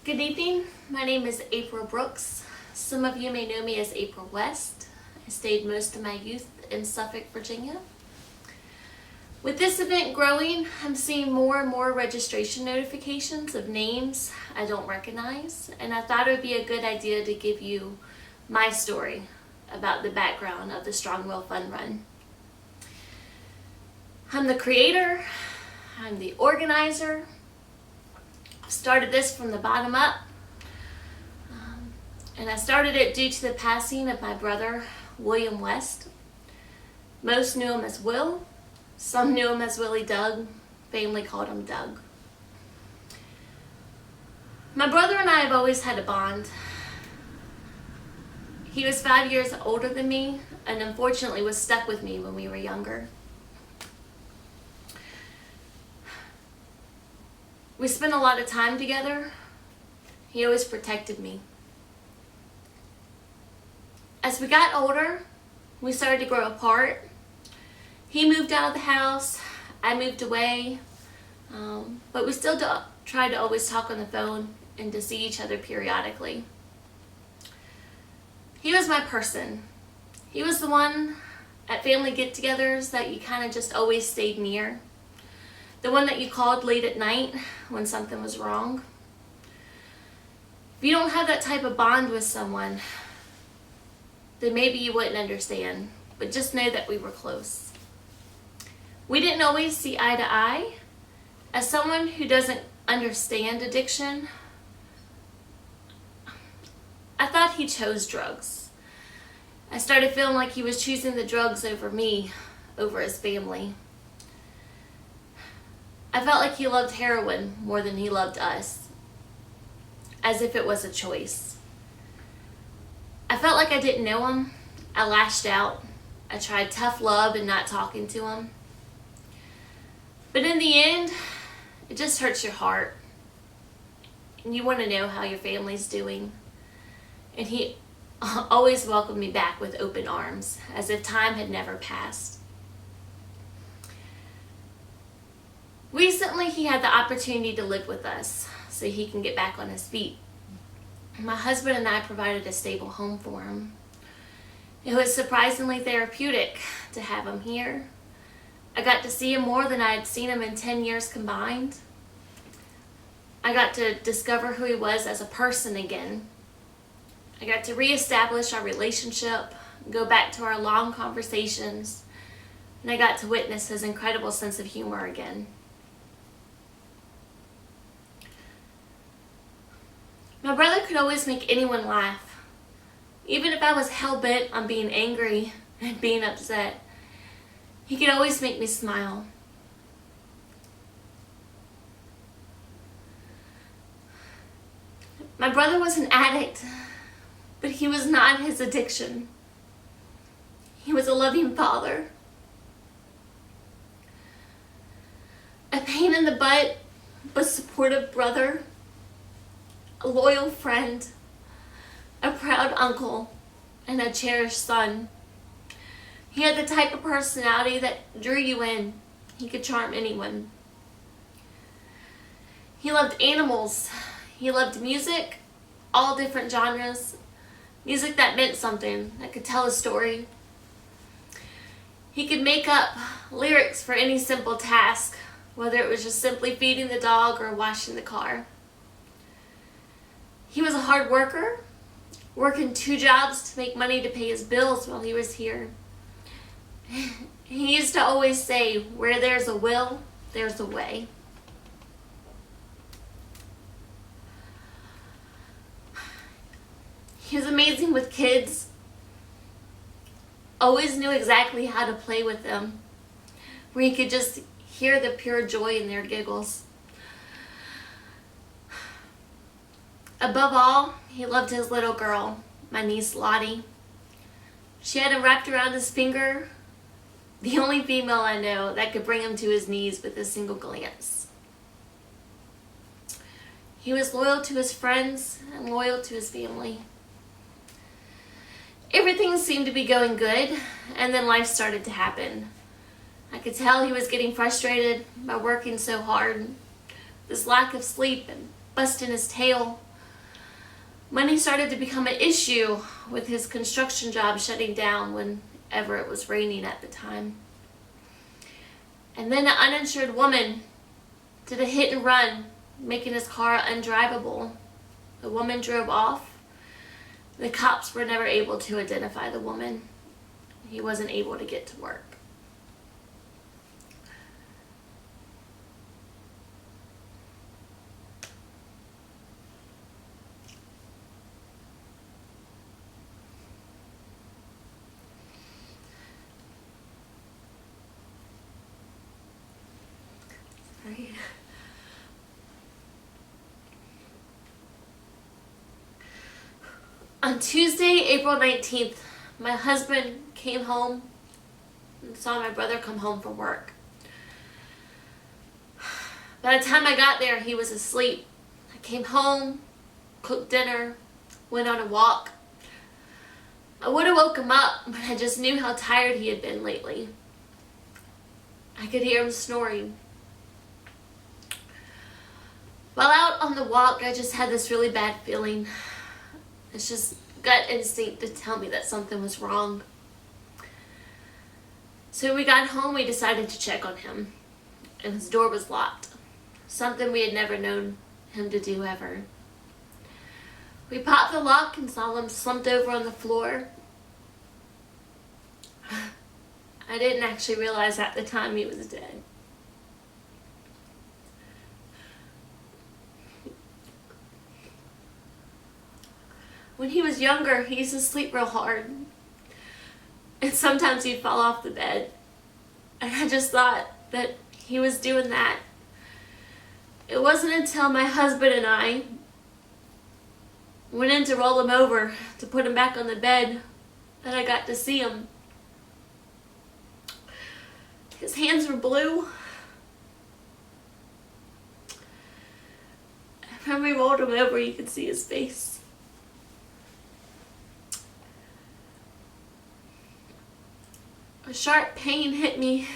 Good evening. My name is April Brooks. Some of you may know me as April West. I stayed most of my youth in Suffolk, Virginia. With this event growing, I'm seeing more and more registration notifications of names I don't recognize, and I thought it would be a good idea to give you my story about the background of the Strongwill Fun Run. I'm the creator, I'm the organizer. I started this from the bottom up, and I started it due to the passing of my brother, William West. Most knew him as Will. Some knew him as Willie Doug. Family called him Doug. My brother and I have always had a bond. He was 5 years older than me and unfortunately was stuck with me when we were younger. We spent a lot of time together. He always protected me. As we got older, we started to grow apart. He moved out of the house, I moved away, but we still tried to always talk on the phone and to see each other periodically. He was my person. He was the one at family get-togethers that you kind of just always stayed near. The one that you called late at night when something was wrong. If you don't have that type of bond with someone, then maybe you wouldn't understand, but just know that we were close. We didn't always see eye to eye. As someone who doesn't understand addiction, I thought he chose drugs. I started feeling like he was choosing the drugs over me, over his family. I felt like he loved heroin more than he loved us, as if it was a choice. I felt like I didn't know him. I lashed out. I tried tough love and not talking to him. But in the end, it just hurts your heart. And you want to know how your family's doing. And he always welcomed me back with open arms, as if time had never passed. Recently, he had the opportunity to live with us so he can get back on his feet. My husband and I provided a stable home for him. It was surprisingly therapeutic to have him here. I got to see him more than I had seen him in 10 years combined. I got to discover who he was as a person again. I got to reestablish our relationship, go back to our long conversations, and I got to witness his incredible sense of humor again. My brother could always make anyone laugh. Even if I was hell-bent on being angry and being upset, he could always make me smile. My brother was an addict, but he was not his addiction. He was a loving father. A pain in the butt, but supportive brother. A loyal friend, a proud uncle, and a cherished son. He had the type of personality that drew you in. He could charm anyone. He loved animals. He loved music, all different genres. Music that meant something, that could tell a story. He could make up lyrics for any simple task, whether it was just simply feeding the dog or washing the car. He was a hard worker, working 2 jobs to make money to pay his bills while he was here. He used to always say, where there's a will, there's a way. He was amazing with kids. Always knew exactly how to play with them, where you could just hear the pure joy in their giggles. Above all, he loved his little girl, my niece Lottie. She had him wrapped around his finger, the only female I know that could bring him to his knees with a single glance. He was loyal to his friends and loyal to his family. Everything seemed to be going good, and then life started to happen. I could tell he was getting frustrated by working so hard. This lack of sleep and busting his tail, Money started to become an issue with his construction job shutting down whenever it was raining at the time. And then an uninsured woman did a hit and run, making his car undrivable. The woman drove off. The cops were never able to identify the woman. He wasn't able to get to work. Sorry. On Tuesday, April 19th, my husband came home and saw my brother come home from work. By the time I got there, he was asleep. I came home, cooked dinner, went on a walk. I would have woke him up, but I just knew how tired he had been lately. I could hear him snoring. While out on the walk, I just had this really bad feeling. It's just gut instinct to tell me that something was wrong. So when we got home, we decided to check on him, and his door was locked. Something we had never known him to do ever. We popped the lock and saw him slumped over on the floor. I didn't actually realize at the time he was dead. When he was younger, he used to sleep real hard. And sometimes he'd fall off the bed. And I just thought that he was doing that. It wasn't until my husband and I went in to roll him over to put him back on the bed that I got to see him. His hands were blue. And when we rolled him over, you could see his face. A sharp pain hit me.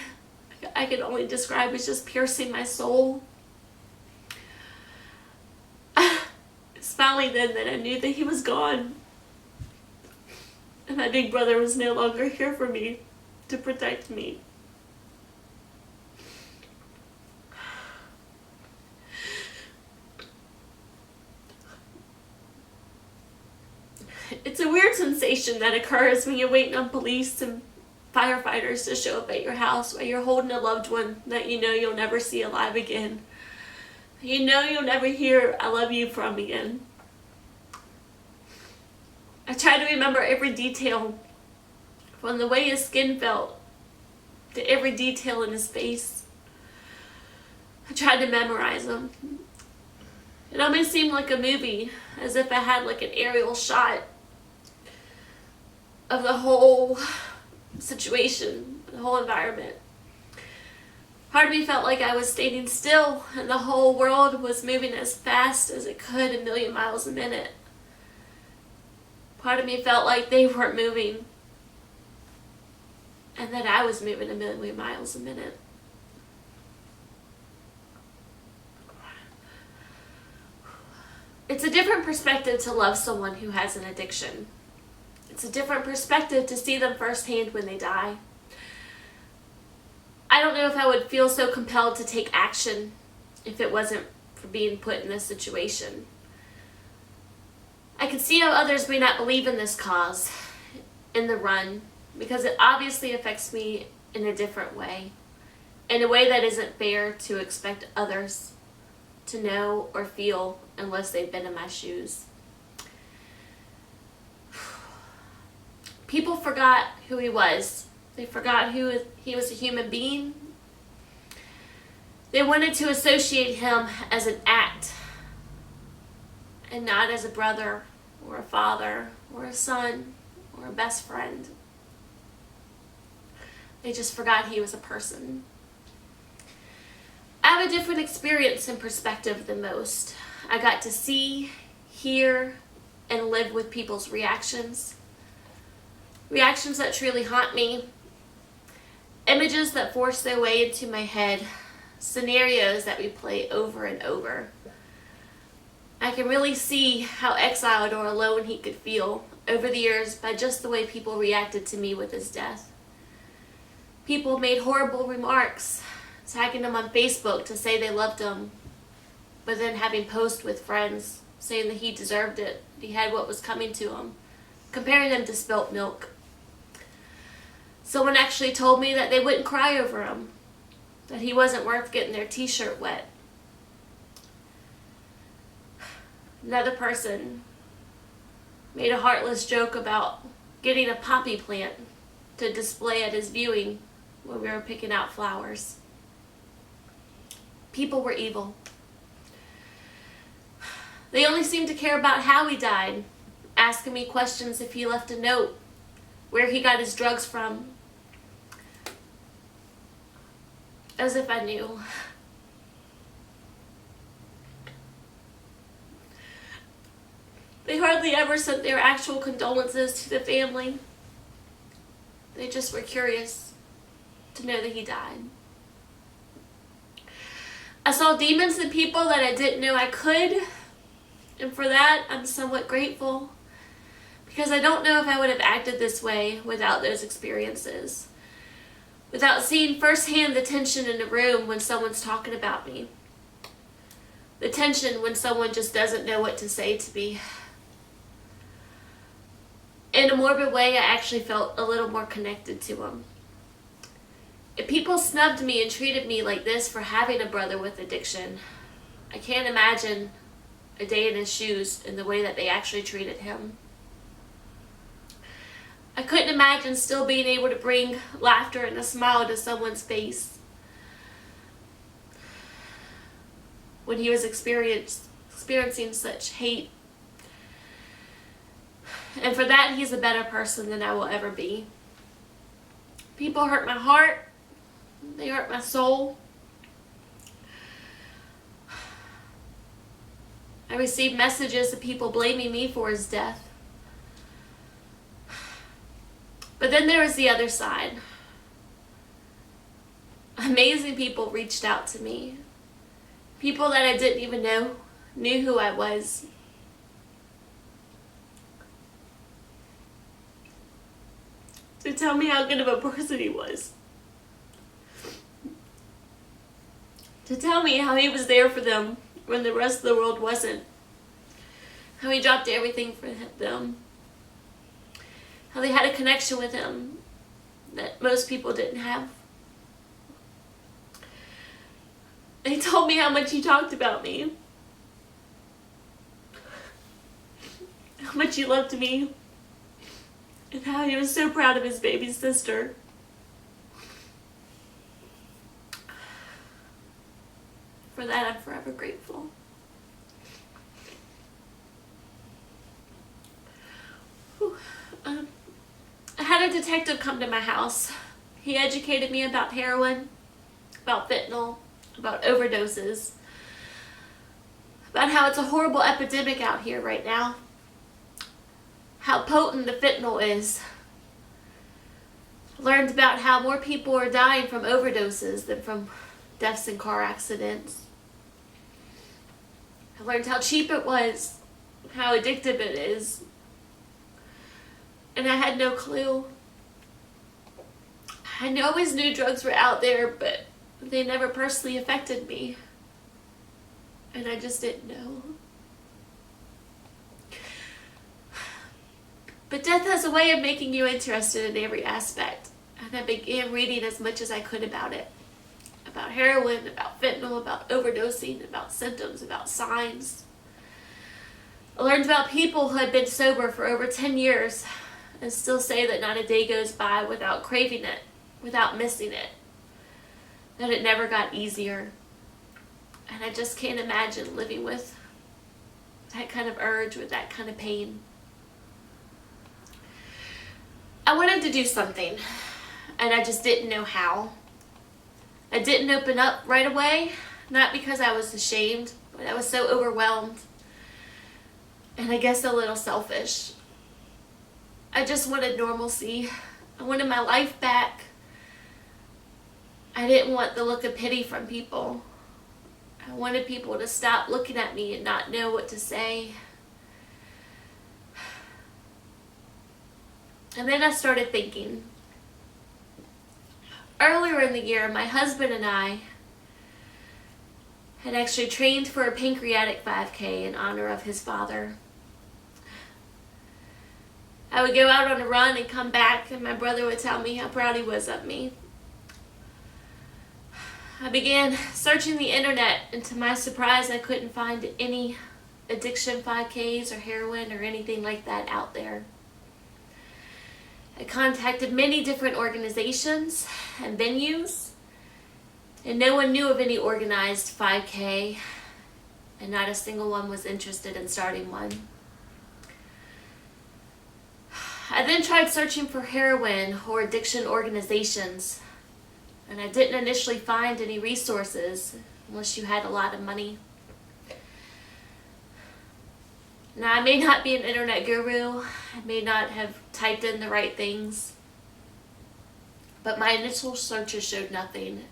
I could only describe as just piercing my soul. It's finally then that I knew that he was gone. And my big brother was no longer here for me to protect me. It's a weird sensation that occurs when you're waiting on police and firefighters to show up at your house while you're holding a loved one that you know you'll never see alive again. You know you'll never hear "I love you" from again. I tried to remember every detail, from the way his skin felt to every detail in his face. I tried to memorize them. It almost seemed like a movie, as if I had like an aerial shot of the whole situation, the whole environment. Part of me felt like I was standing still and the whole world was moving as fast as it could, 1,000,000 miles a minute. Part of me felt like they weren't moving and that I was moving 1,000,000 miles a minute. It's a different perspective to love someone who has an addiction. It's a different perspective to see them firsthand when they die. I don't know if I would feel so compelled to take action if it wasn't for being put in this situation. I can see how others may not believe in this cause in the run, because it obviously affects me in a different way, in a way that isn't fair to expect others to know or feel unless they've been in my shoes. People forgot who he was. They forgot who he was, a human being. They wanted to associate him as an act and not as a brother or a father or a son or a best friend. They just forgot he was a person. I have a different experience and perspective than most. I got to see, hear, and live with people's reactions. Reactions that truly haunt me. Images that force their way into my head. Scenarios that we play over and over. I can really see how exiled or alone he could feel over the years by just the way people reacted to me with his death. People made horrible remarks, tagging him on Facebook to say they loved him, but then having posts with friends saying that he deserved it, he had what was coming to him, comparing him to spilt milk. Someone actually told me that they wouldn't cry over him, that he wasn't worth getting their t-shirt wet. Another person made a heartless joke about getting a poppy plant to display at his viewing when we were picking out flowers. People were evil. They only seemed to care about how he died, asking me questions if he left a note, where he got his drugs from, as if I knew. They hardly ever sent their actual condolences to the family. They just were curious to know that he died. I saw demons in people that I didn't know I could, and for that I'm somewhat grateful, because I don't know if I would have acted this way without those experiences, without seeing firsthand the tension in the room when someone's talking about me, the tension when someone just doesn't know what to say to me. In a morbid way, I actually felt a little more connected to him. If people snubbed me and treated me like this for having a brother with addiction, I can't imagine a day in his shoes in the way that they actually treated him. I couldn't imagine still being able to bring laughter and a smile to someone's face when he was experiencing such hate. And for that, he's a better person than I will ever be. People hurt my heart. They hurt my soul. I received messages of people blaming me for his death. But then there was the other side. Amazing people reached out to me. People that I didn't even know knew who I was. To tell me how good of a person he was. To tell me how he was there for them when the rest of the world wasn't. How he dropped everything for them. How they had a connection with him that most people didn't have. They told me how much he talked about me. How much he loved me. And how he was so proud of his baby sister. For that, I'm forever grateful. I had a detective come to my house. He educated me about heroin, about fentanyl, about overdoses, about how it's a horrible epidemic out here right now, how potent the fentanyl is. I learned about how more people are dying from overdoses than from deaths in car accidents. I learned how cheap it was, how addictive it is. And I had no clue. I always knew drugs were out there, but they never personally affected me. And I just didn't know. But death has a way of making you interested in every aspect. And I began reading as much as I could about it. About heroin, about fentanyl, about overdosing, about symptoms, about signs. I learned about people who had been sober for over 10 years and still say that not a day goes by without craving it, without missing it. That it never got easier. And I just can't imagine living with that kind of urge, with that kind of pain. I wanted to do something, and I just didn't know how. I didn't open up right away, not because I was ashamed, but I was so overwhelmed, and I guess a little selfish. I just wanted normalcy. I wanted my life back. I didn't want the look of pity from people. I wanted people to stop looking at me and not know what to say. And then I started thinking. Earlier in the year, my husband and I had actually trained for a pancreatic 5K in honor of his father. I would go out on a run and come back, and my brother would tell me how proud he was of me. I began searching the internet, and to my surprise, I couldn't find any addiction 5Ks or heroin or anything like that out there. I contacted many different organizations and venues, and no one knew of any organized 5K, and not a single one was interested in starting one. I then tried searching for heroin or addiction organizations, and I didn't initially find any resources unless you had a lot of money. Now, I may not be an internet guru, I may not have typed in the right things, but my initial searches showed nothing,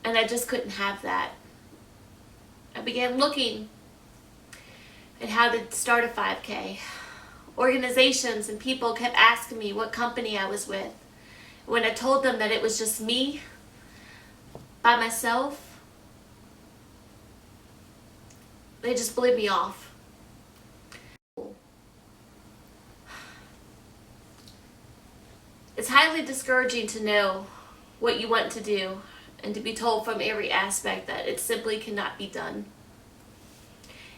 and I just couldn't have that. I began looking at how to start a 5K. Organizations and people kept asking me what company I was with. When I told them that it was just me, by myself, they just blew me off. It's highly discouraging to know what you want to do and to be told from every aspect that it simply cannot be done.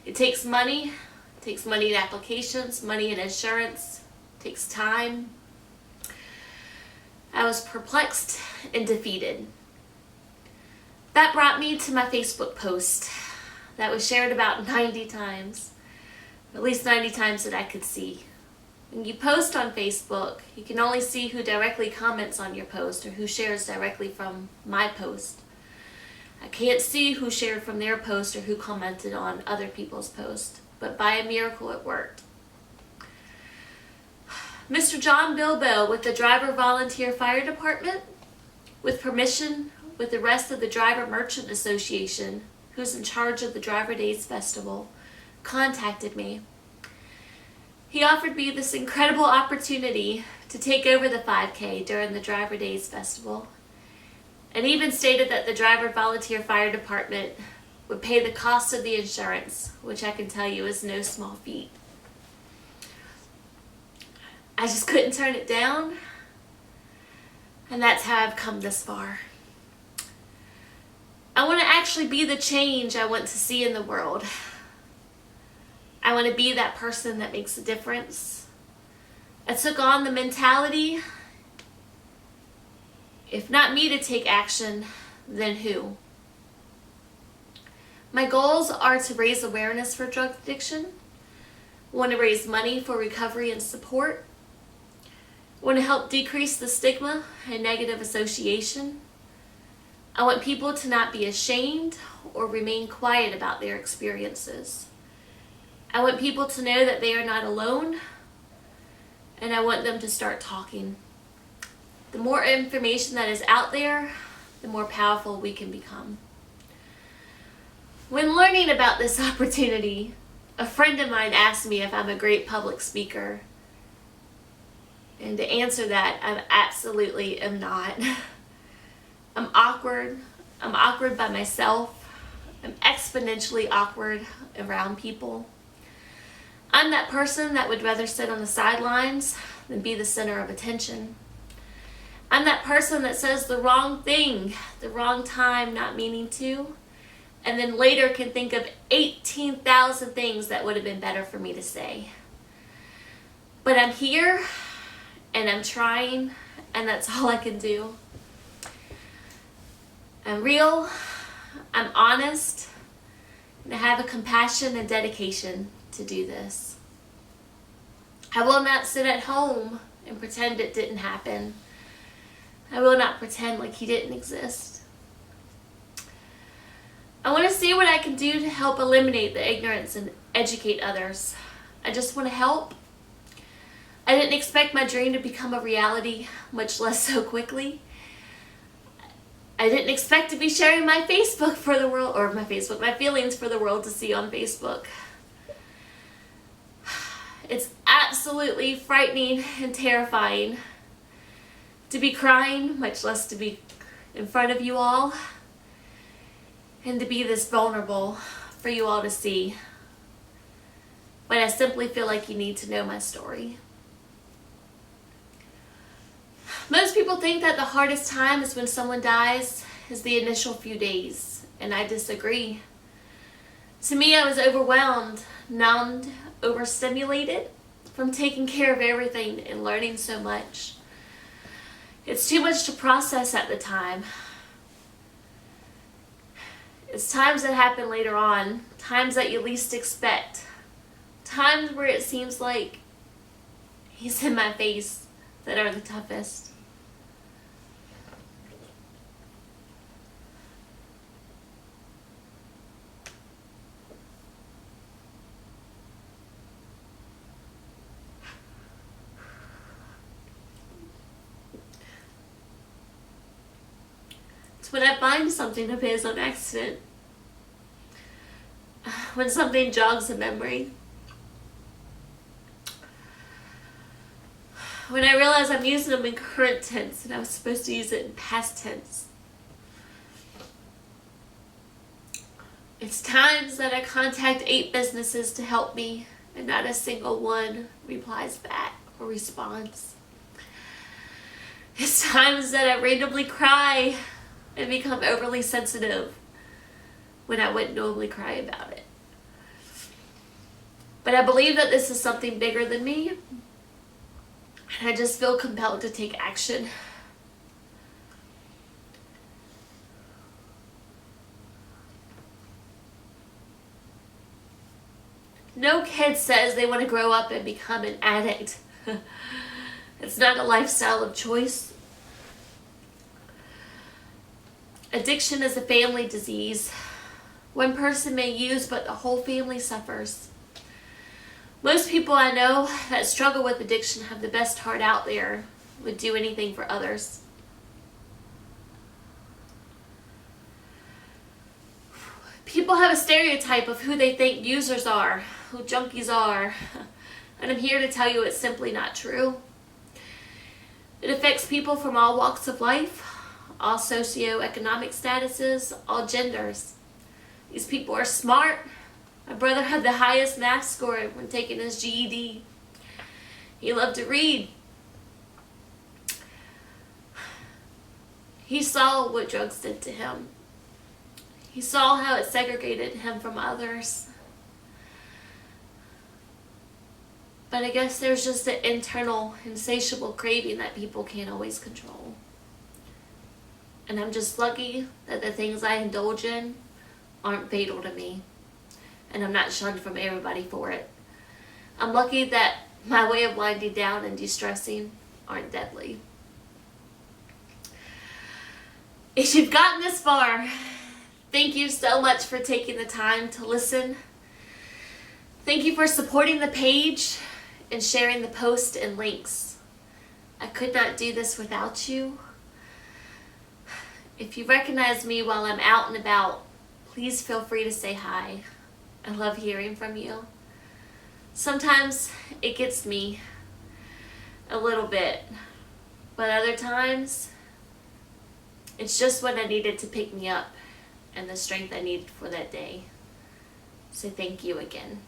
It takes money. It takes money in applications, money in insurance. It takes time. I was perplexed and defeated. That brought me to my Facebook post that was shared about 90 times, at least 90 times that I could see. When you post on Facebook, you can only see who directly comments on your post or who shares directly from my post. I can't see who shared from their post or who commented on other people's posts, but by a miracle it worked. Mr. John Bilbo with the Driver Volunteer Fire Department, with permission with the rest of the Driver Merchant Association, who's in charge of the Driver Days Festival, contacted me. He offered me this incredible opportunity to take over the 5K during the Driver Days Festival, and even stated that the Driver Volunteer Fire Department would pay the cost of the insurance, which I can tell you is no small feat. I just couldn't turn it down, and that's how I've come this far. I want to actually be the change I want to see in the world. I want to be that person that makes a difference. I took on the mentality, if not me to take action, then who? My goals are to raise awareness for drug addiction. I want to raise money for recovery and support. I want to help decrease the stigma and negative association. I want people to not be ashamed or remain quiet about their experiences. I want people to know that they are not alone, and I want them to start talking. The more information that is out there, the more powerful we can become. When learning about this opportunity, a friend of mine asked me if I'm a great public speaker. And to answer that, I absolutely am not. I'm awkward. I'm awkward by myself. I'm exponentially awkward around people. I'm that person that would rather sit on the sidelines than be the center of attention. I'm that person that says the wrong thing, the wrong time, not meaning to, and then later can think of 18,000 things that would have been better for me to say. But I'm here, and I'm trying, and that's all I can do. I'm real, I'm honest, and I have a compassion and dedication to do this. I will not sit at home and pretend it didn't happen. I will not pretend like he didn't exist. I want to see what I can do to help eliminate the ignorance and educate others. I just want to help. I didn't expect my dream to become a reality, much less so quickly. I didn't expect to be sharing my Facebook for the world, or my feelings for the world to see on Facebook. It's absolutely frightening and terrifying to be crying, much less to be in front of you all, and to be this vulnerable for you all to see. But I simply feel like you need to know my story. Most people think that the hardest time is when someone dies, is the initial few days, and I disagree. To me, I was overwhelmed, numbed, overstimulated from taking care of everything and learning so much. It's too much to process at the time. It's times that happen later on, times that you least expect, times where it seems like he's in my face, that are the toughest. It's when I find something of his on accident, when something jogs a memory, when I realize I'm using them in current tense and I was supposed to use it in past tense. It's times that I contact 8 businesses to help me and not a single one replies back or responds. It's times that I randomly cry and become overly sensitive when I wouldn't normally cry about it. But I believe that this is something bigger than me, and I just feel compelled to take action. No kid says they want to grow up and become an addict. It's not a lifestyle of choice. Addiction is a family disease. One person may use, but the whole family suffers. Most people I know that struggle with addiction have the best heart out there, would do anything for others. People have a stereotype of who they think users are, who junkies are, and I'm here to tell you it's simply not true. It affects people from all walks of life, all socioeconomic statuses, all genders. These people are smart. My brother had the highest math score when taking his GED. He loved to read. He saw what drugs did to him. He saw how it segregated him from others. But I guess there's just an internal, insatiable craving that people can't always control. And I'm just lucky that the things I indulge in aren't fatal to me. And I'm not shunned from everybody for it. I'm lucky that my way of winding down and de-stressing aren't deadly. If you've gotten this far, thank you so much for taking the time to listen. Thank you for supporting the page and sharing the post and links. I could not do this without you. If you recognize me while I'm out and about, please feel free to say hi. I love hearing from you. Sometimes it gets me a little bit, but other times it's just what I needed to pick me up and the strength I needed for that day. So thank you again.